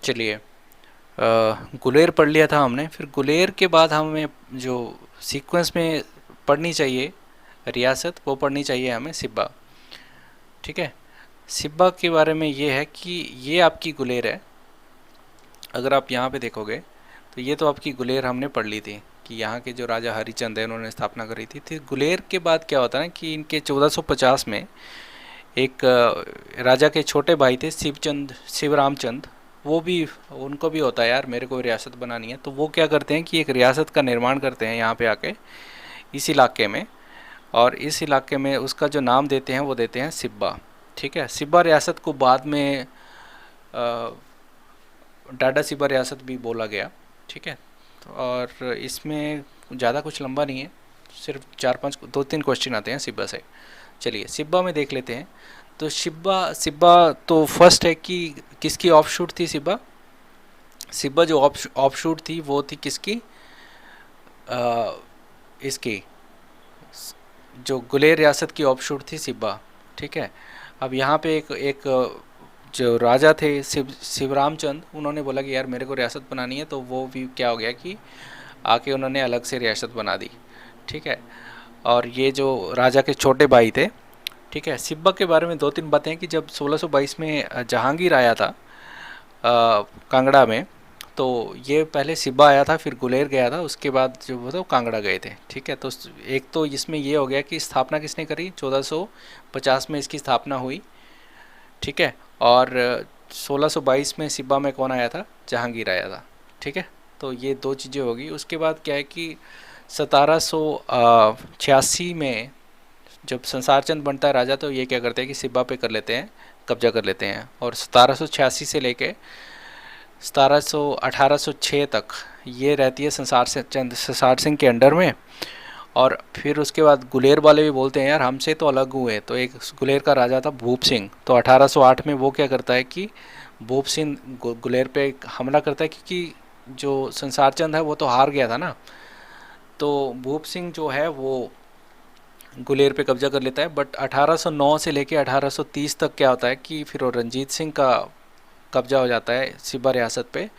चलिए, गुलेर पढ़ लिया था हमने, फिर गुलेर के बाद हमें जो सीक्वेंस में पढ़नी चाहिए रियासत, वो पढ़नी चाहिए हमें सिब्बा। ठीक है, सिब्बा के बारे में ये है कि ये आपकी गुलेर है। अगर आप यहाँ पे देखोगे तो ये तो आपकी गुलेर हमने पढ़ ली थी कि यहाँ के जो राजा हरिचंद है उन्होंने स्थापना करी थी। फिर गुलेर के बाद क्या होता है कि इनके 1450 में एक राजा के छोटे भाई थे शिवचंद, शिवरामचंद, वो भी, उनको भी होता है यार मेरे को रियासत बनानी है, तो वो क्या करते हैं कि एक रियासत का निर्माण करते हैं यहाँ पे आके इस इलाके में। और इस इलाके में उसका जो नाम देते हैं वो देते हैं सिब्बा। ठीक है, सिब्बा रियासत को बाद में डाडा सिब्बा रियासत भी बोला गया। ठीक है, तो और इसमें ज़्यादा कुछ लंबा नहीं है, सिर्फ चार पाँच दो तीन क्वेश्चन आते हैं सिब्बा से। चलिए सिब्बा में देख लेते हैं। तो सिब्बा सिब्बा तो फर्स्ट है कि किसकी ऑफशूट थी सिब्बा। सिब्बा जो ऑफशूट थी वो थी किसकी, अ, इसकी, जो गुलेर रियासत की ऑफशूट थी सिब्बा। ठीक है, अब यहाँ पे एक जो राजा थे शिवरामचंद, उन्होंने बोला कि यार मेरे को रियासत बनानी है, तो वो भी क्या हो गया कि आके उन्होंने अलग से रियासत बना दी। ठीक है, और ये जो राजा के छोटे भाई थे। ठीक है, सिब्बा के बारे में दो तीन बातें हैं कि जब 1622 में जहांगीर आया था कांगड़ा में, तो ये पहले सिब्बा आया था, फिर गुलेर गया था, उसके बाद जो वो तो कांगड़ा गए थे। ठीक है, तो एक तो इसमें ये हो गया कि स्थापना किसने करी, 1450 में इसकी स्थापना हुई। ठीक है, और 1622 में सिब्बा में कौन आया था, जहांगीर आया था। ठीक है, तो ये दो चीज़ें होगी। उसके बाद क्या है कि 1786 में जब संसार चंद बनता है राजा, तो ये क्या करते हैं कि सिब्बा पे कर लेते हैं, कब्जा कर लेते हैं। और 1786 से लेके 1806 तक ये रहती है संसार सिंह के अंडर में। और फिर उसके बाद गुलेर वाले भी बोलते हैं यार हमसे तो अलग हुए, तो एक गुलेर का राजा था भूप सिंह, तो 1808 में वो क्या करता है कि भूप सिंह गुलेर पे हमला करता है, क्योंकि जो संसार चंद है वो तो हार गया था ना। तो भूप सिंह जो है वो गुलेर पे कब्जा कर लेता है। बट 1809 से लेके 1830 तक क्या होता है कि फिर वो रंजीत सिंह का कब्जा हो जाता है सिब्बा रियासत पे,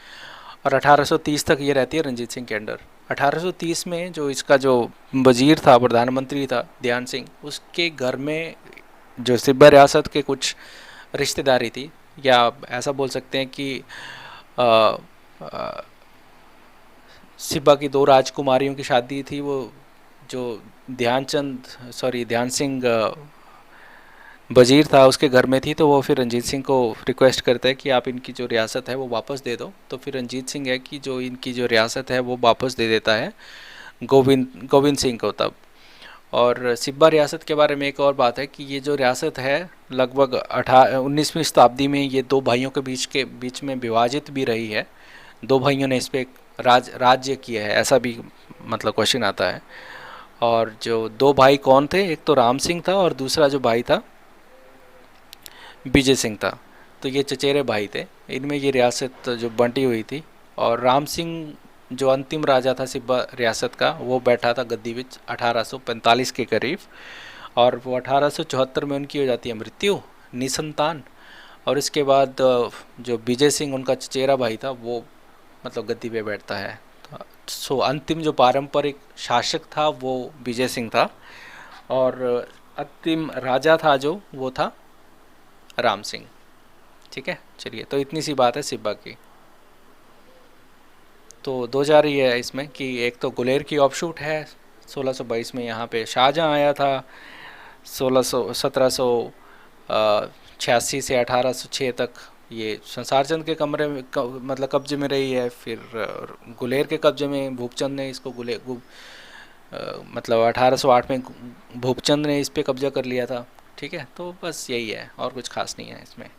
और 1830 तक ये रहती है रंजीत सिंह के अंडर। 1830 में जो इसका जो वजीर था, प्रधानमंत्री था ध्यान सिंह, उसके घर में जो सिब्बा रियासत के कुछ रिश्तेदारी थी, या ऐसा बोल सकते हैं कि आ, आ, सिब्बा की दो राजकुमारियों की शादी थी। वो जो ध्यान सिंह वजीर था उसके घर में थी, तो वो फिर रंजीत सिंह को रिक्वेस्ट करता है कि आप इनकी जो रियासत है वो वापस दे दो। तो फिर रंजीत सिंह है कि जो इनकी जो रियासत है वो वापस दे देता है गोविंद सिंह को तब। और सिब्बा रियासत के बारे में एक और बात है कि ये जो रियासत है लगभग 19वीं शताब्दी में ये दो भाइयों के बीच में विभाजित भी रही है। दो भाइयों ने इस पर राज्य किया है, ऐसा भी मतलब क्वेश्चन आता है। और जो दो भाई कौन थे, एक तो राम सिंह था और दूसरा जो भाई था विजय सिंह था। तो ये चचेरे भाई थे, इनमें ये रियासत जो बंटी हुई थी। और राम सिंह जो अंतिम राजा था सिब्बा रियासत का, वो बैठा था गद्दी विच 1845 के करीब। और वो 1874 में उनकी हो जाती है मृत्यु, निसंतान। और इसके बाद जो विजय सिंह उनका चचेरा भाई था, वो मतलब गद्दी पे बैठता है। सो अंतिम जो पारंपरिक शासक था वो विजय सिंह था, और अंतिम राजा था जो वो था राम सिंह। ठीक है, चलिए, तो इतनी सी बात है सिब्बा की। तो दो जा रही है इसमें कि एक तो गुलेर की ऑफशूट है, 1622 में यहाँ पे शाहजहाँ आया था, 1786 से 1806 तक ये संसारचंद के कमरे में मतलब कब्जे में रही है। फिर गुलेर के कब्जे में भूपचंद ने इसको मतलब 1808 में भूपचंद ने इस पे कब्जा कर लिया था। ठीक है, तो बस यही है और कुछ खास नहीं है इसमें।